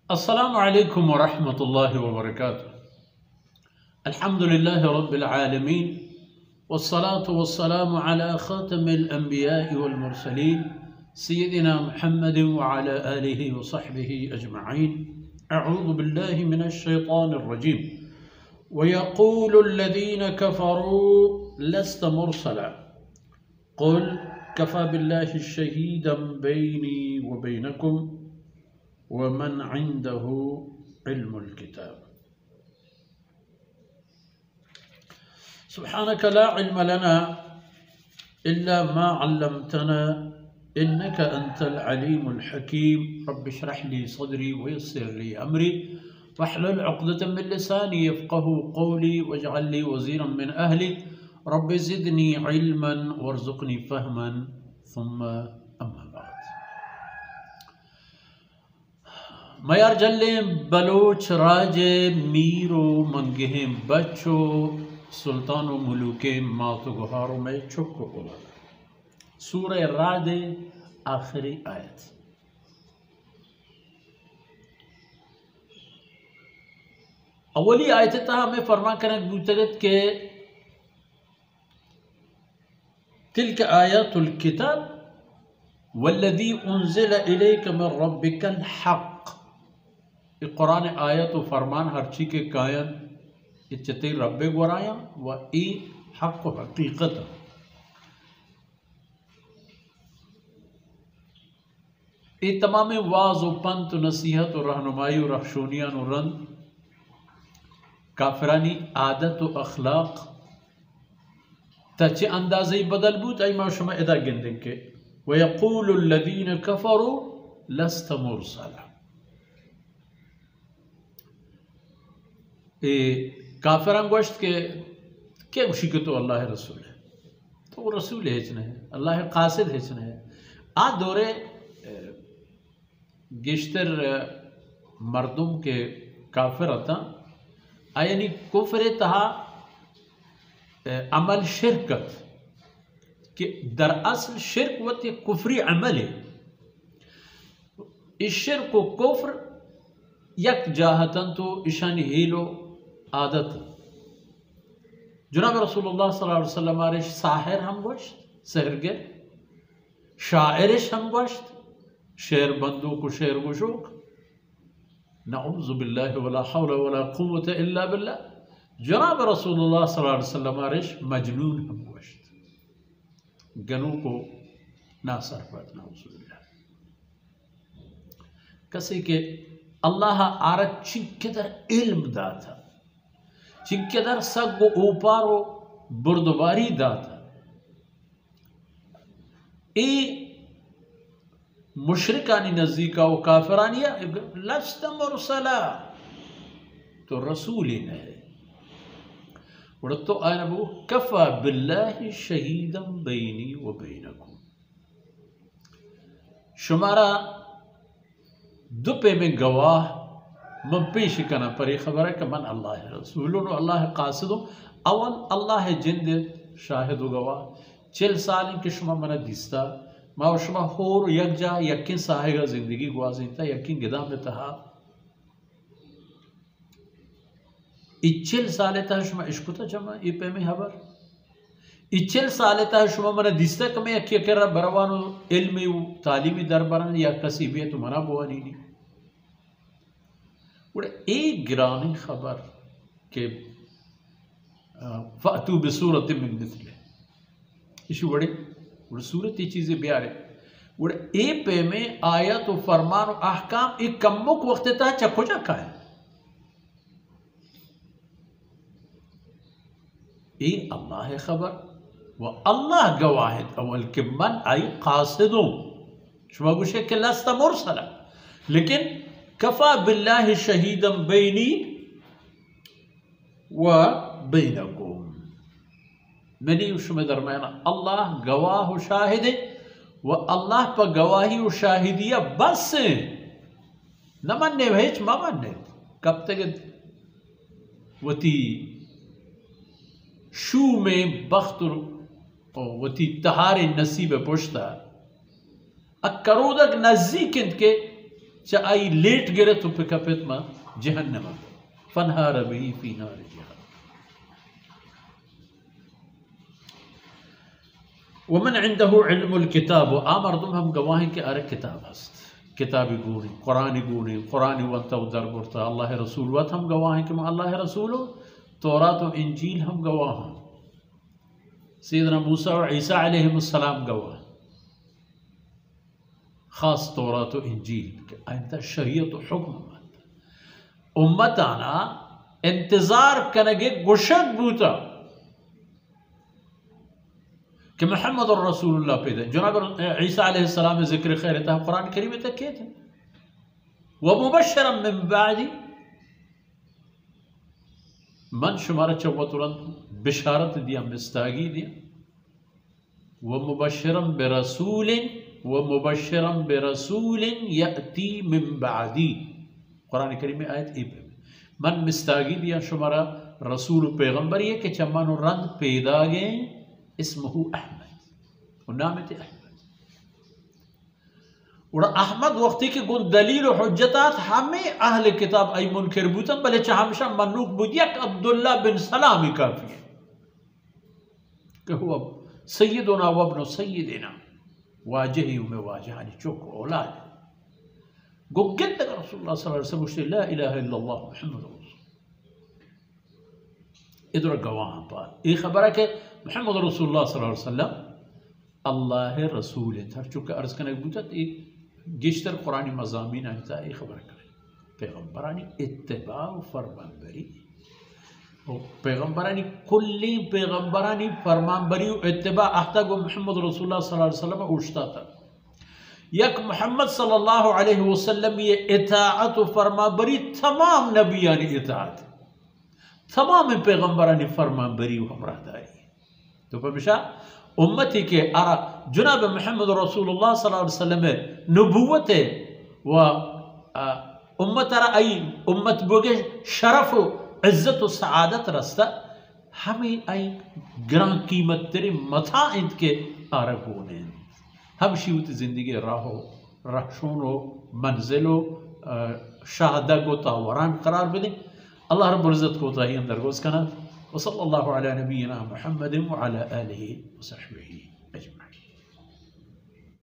अस्सलामु अलैकुम वरहमतुल्लाहि वबरकातुहू। अल्हम्दुलिल्लाहि रब्बिल आलमीन वस्सलातु वस्सलामु अला खातमिल अंबियाइ वल मुरसलीन सय्यिदिना मुहम्मदिन व अला आलिहि व सहबिहि अजमईन। अऊज़ु बिल्लाहि मिनश शैतानिर रजीम। व यक़ूलुल्लज़ीना कफ़रू लस्त मुरसला क़ुल कफ़ा बिल्लाहि शहीदन बैनी व बैनकुम वमन इंदहु इल्मुल किताब। सुब्हानक ला इल्म लना इल्ला मा अल्लमतना इन्नका अंतल अलीमुल हकीम। रब्बि इश्रह ली सदरी व यस्सिर ली अमरी वहलुल उक़दतम मिन लिसानी यफ़क़हू क़ौली वजअल ली वज़ीरन मिन अहली रब्बि ज़िदनी इल्मन वरज़ुक़नी फ़हमन सुम्मा अम्मा बाद। मयार जल्ले बलोच राजे मीरो मंगे बच्चो सुल्तानो मुलूके मातो गुहारों में छुपको बोला। सूरह राद आखिरी आयत। अवली आयत था हमें फरमा करने बुतगत के तिल्क आयातुल किताब वल्लज़ी उन्ज़िला इलैका मिन रब्बिकल हक़। कुरान आयत व फरमान हरची के कायन इच्चते रब्बे गुराया व ई हक़ व हकीकत। ये तमाम वाज व पंत नसीहत व रहनुमाई व रहशोनियान व रंद काफरानी आदत व अखलाक तचे अंदाज़े बदल बूत आई माशुमा इदा गिंदे के व यक़ूलुल्लज़ीना कफ़रू लस्त मुरसला। काफिरान गोश्त के उशी के तो अल्लाह रसूल है, तो वो रसूल हेचने है, अल्लाह कासिद हेचने है। आ दौरे गिश्तर मर्दुम के काफिर अता यानी कुफर तहा अमल शिरकत कि दरअसल शिरक वत ये कुफरी अमल है। इस शिरक को कुफ्र यक जाहतन तो ईशानी हीलो आदत। जनाब रसूलुल्लाह सल्लल्लाहु अलैहि वसल्लम आरिश साहिर हम गोश्त सहरगर शायरिश हम गोश्त शेर बंदू को शेर गुशोक नऊज़ु बिल्लाहि वला हौला वला कुव्वता इल्ला बिल्लाह। जनाब रसूलुल्लाह सल्लल्लाहु अलैहि वसल्लम आरिश मजनून हम गोश्त गनू को नासर पर नऊज़ु बिल्लाह कसी के अल्लाह आरत चिंकेदर इल्म दाता चिंकेदर सग ऊपारो बुर्दबारी दाता। ए मुशरिकानी नजदीका व काफिरानिया लस्त मुरसला तो रसूल ही नहीं तो आया वो कफ़ा बिल्लाहि शहीदन बैनी व बैनकुम। शुमारा दुपे में गवाह मन पेश करना परे खबर है कि मन अल्लाह रसूल अल्लाह कासिद अवल अल्लाह जिंद शाहिद गवाह 40 साल के शुमा मना दिस्ता मा शुमा होर यकजा यकिन साहेगा जिंदगी गुआजिता यकिन गिदा में तहा 40 साल तहा शुमा इश्कुता जमा ये पे में हबर 40 साल तहा शुमा मना दिस्ता कमे यकी कर बरवानो इल्मी तालीमी दरबारन या कसीबियत मना बुआनी नहीं एक गिरानी खबर के फ़ातू बिसूरत मिन मिस्लिही इशू बड़े सूरत ये चीज़ें ब्यार है बड़े ए पे में आयत व फरमान व अहकाम एक कम्मुक वक्त था चक्को चक्का है। ए अल्लाह खबर व अल्लाह गवाहिद अवल के मन आई कासिदों शुमागुशे के लस्त मुरसला लेकिन कफ़ा बिल्लाहि शहीदन बैनी व बैनकुम मेरी उसमें दरमियान अल्लाह गवाह व शाहिद व अल्लाह पर गवाही व शाहिदिया बस न मन्ने भेज मा मन्ने कब तक वती शू में बख्त वती तहार नसीब पुश्ता अकरोदक नजदीक के आई लेट गिरे तो पिकपित मा जहन्नम फनहार बिही फी नार जहन्नम। वमन इंदहु इल्मुल किताब, आ मर्दम हम गवाह के अरे किताब हस्त किताबी गूनी कुरानी वंता दरबुरता अल्लाह रसूल वत हम गवाह कि अल्लाह रसूल तौरात व इंजील हम गवाह सैयदना मूसा और ईसा अलैहिस्सलाम गवाह खास तौरात व इंजील के आइंदा शरीयत व हुक्म उम्मत आना इंतजार कनगे गुशक बूता कि मोहम्मद और रसूलुल्लाह पैदा जनाब ईसा अलैहिस्सलाम ज़िक्र खैर था कुरान करीम तक के थे वह मुबश्शरम मिन बादी मन शुमारा चौबतुरंत बिशारत दिया मिस्तागी दिया वह मुबश्शरम बिरसूलिन यअती मिन बादी कुरान करीम में आयत मन मिस्तागी दिया शुमारा रसूल पैगंबर ये कि चमन रंग पैदा गए इसमहु अहमद नाम थे अहमद और अहमद वक्ती के गुण दलील और हुज्जतात हमें अहले किताब आई मुनकर बूतम भले चाहमशा मनुक बुदियक अब्दुल्ला बिन सलाम ही काफी है कि हुआ सैयदुना वब्न सैयदिना वाजही में वाजहानी चुक औलाद गुग्गन तक रसूलुल्लाह सल्लल्लाहु अलैहि वसल्लम ला इलाहा इल्लल्लाह मुहम्मद इधर गवाह पर ये खबर है कि मोहम्मद रसूलुल्लाह सल्लल्लाहु अलैहि वसल्लम अल्लाह रसूल था चूँकि अर्ज करने बुझत गिश्तर कुरानी मज़ामीन आता ये खबर करें पैगम्बरानी इत्तिबा फरमानबरी पैगम्बरानी कुल्ली पैगम्बरानी फरमानबरी इत्तिबा अहता गो मोहम्मद रसूलुल्लाह सल्लल्लाहु अलैहि वसल्लम उठता था यक मोहम्मद सल्लल्लाहु अलैहि वसल्लम ये इताअत फरमानबरी तमाम नबियानी इताअत तमाम पैगम्बरानी फरमानबरी हमराहदारी तो हमेशा उम्मती के आरा जनाब मोहम्मद रसूलुल्लाह सल्लल्लाहु अलैहि वसल्लम नबूवत व उम्मत आई उम्मत बोगे शरफ इज्जत व सआदत रस्ता हमें आई ग्रां कीमत तेरे मथा इंत के आरग होने हम शिवत जिंदगी राहो रहशोनो मंजिलो शाहदगो तावरान करार बदे अल्लाह रब्बुल इज्जत को ताही अंदर गोस कना वसल्लल्लाहु अला नबीना मुहम्मद व अला आलिहि व सहबिही।